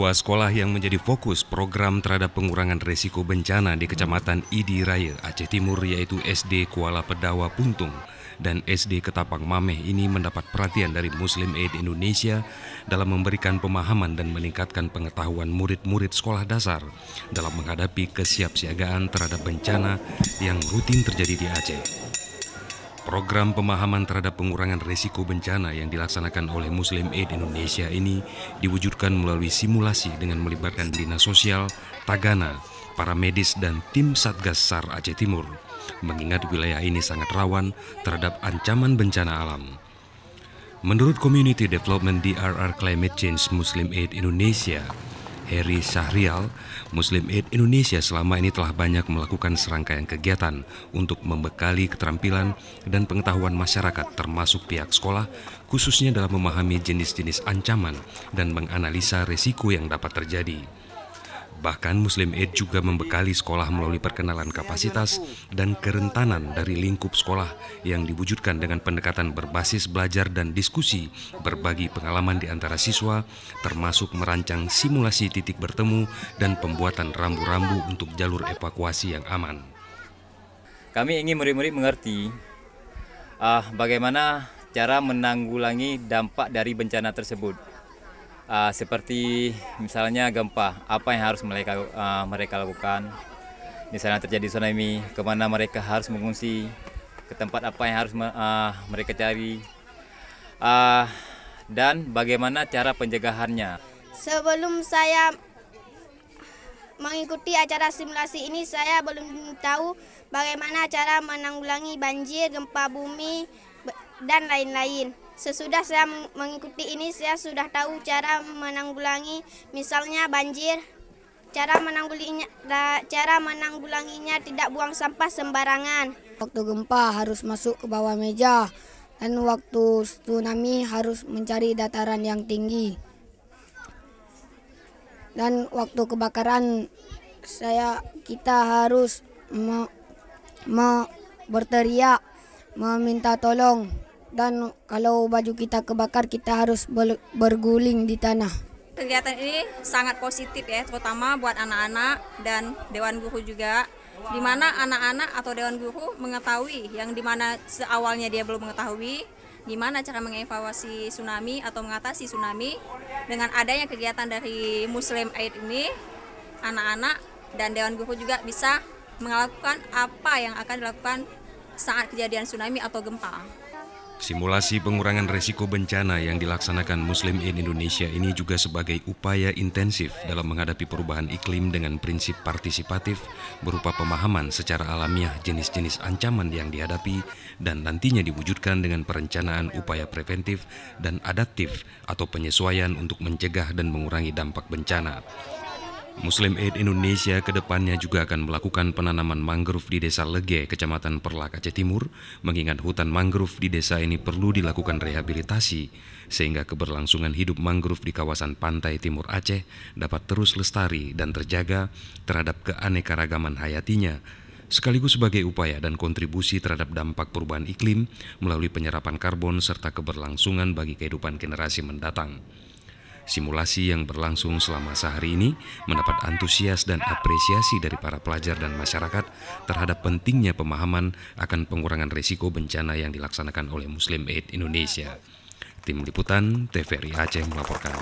Dua sekolah yang menjadi fokus program terhadap pengurangan resiko bencana di Kecamatan Idi Raya, Aceh Timur, yaitu SD Kuala Pedawa Puntung dan SD Ketapang Mameh ini mendapat perhatian dari Muslim Aid Indonesia dalam memberikan pemahaman dan meningkatkan pengetahuan murid-murid sekolah dasar dalam menghadapi kesiapsiagaan terhadap bencana yang rutin terjadi di Aceh. Program pemahaman terhadap pengurangan risiko bencana yang dilaksanakan oleh Muslim Aid Indonesia ini diwujudkan melalui simulasi dengan melibatkan Dinas Sosial, Tagana, para medis dan tim Satgas SAR Aceh Timur, mengingat wilayah ini sangat rawan terhadap ancaman bencana alam. Menurut Community Development DRR Climate Change Muslim Aid Indonesia, Heri Syahrial, Muslim Aid Indonesia selama ini telah banyak melakukan serangkaian kegiatan untuk membekali keterampilan dan pengetahuan masyarakat termasuk pihak sekolah, khususnya dalam memahami jenis-jenis ancaman dan menganalisa risiko yang dapat terjadi. Bahkan Muslim Aid juga membekali sekolah melalui perkenalan kapasitas dan kerentanan dari lingkup sekolah yang diwujudkan dengan pendekatan berbasis belajar dan diskusi, berbagi pengalaman di antara siswa, termasuk merancang simulasi titik bertemu dan pembuatan rambu-rambu untuk jalur evakuasi yang aman. Kami ingin murid-murid mengerti bagaimana cara menanggulangi dampak dari bencana tersebut. Seperti misalnya gempa, apa yang harus mereka lakukan. Misalnya terjadi tsunami, kemana mereka harus mengungsi, ke tempat apa yang harus mereka cari, dan bagaimana cara pencegahannya. Sebelum saya mengikuti acara simulasi ini, saya belum tahu bagaimana cara menanggulangi banjir, gempa bumi, dan lain-lain. Sesudah saya mengikuti ini, saya sudah tahu cara menanggulangi, misalnya banjir, cara menanggulanginya tidak buang sampah sembarangan. Waktu gempa harus masuk ke bawah meja, dan waktu tsunami harus mencari dataran yang tinggi. Dan waktu kebakaran, kita harus berteriak, meminta tolong. Dan kalau baju kita kebakar, kita harus berguling di tanah. Kegiatan ini sangat positif ya, terutama buat anak-anak dan Dewan Guru juga, di mana anak-anak atau Dewan Guru mengetahui yang dimana seawalnya dia belum mengetahui, gimana cara mengevakuasi tsunami atau mengatasi tsunami. Dengan adanya kegiatan dari Muslim Aid ini, anak-anak dan Dewan Guru juga bisa melakukan apa yang akan dilakukan saat kejadian tsunami atau gempa. Simulasi pengurangan risiko bencana yang dilaksanakan Muslim Aid Indonesia ini juga sebagai upaya intensif dalam menghadapi perubahan iklim dengan prinsip partisipatif berupa pemahaman secara alamiah jenis-jenis ancaman yang dihadapi dan nantinya diwujudkan dengan perencanaan upaya preventif dan adaptif atau penyesuaian untuk mencegah dan mengurangi dampak bencana. Muslim Aid Indonesia kedepannya juga akan melakukan penanaman mangrove di Desa Lege, Kecamatan Perlak, Aceh Timur, mengingat hutan mangrove di desa ini perlu dilakukan rehabilitasi, sehingga keberlangsungan hidup mangrove di kawasan pantai timur Aceh dapat terus lestari dan terjaga terhadap keanekaragaman hayatinya, sekaligus sebagai upaya dan kontribusi terhadap dampak perubahan iklim melalui penyerapan karbon serta keberlangsungan bagi kehidupan generasi mendatang. Simulasi yang berlangsung selama sehari ini mendapat antusias dan apresiasi dari para pelajar dan masyarakat terhadap pentingnya pemahaman akan pengurangan risiko bencana yang dilaksanakan oleh Muslim Aid Indonesia. Tim Liputan TVRI Aceh melaporkan.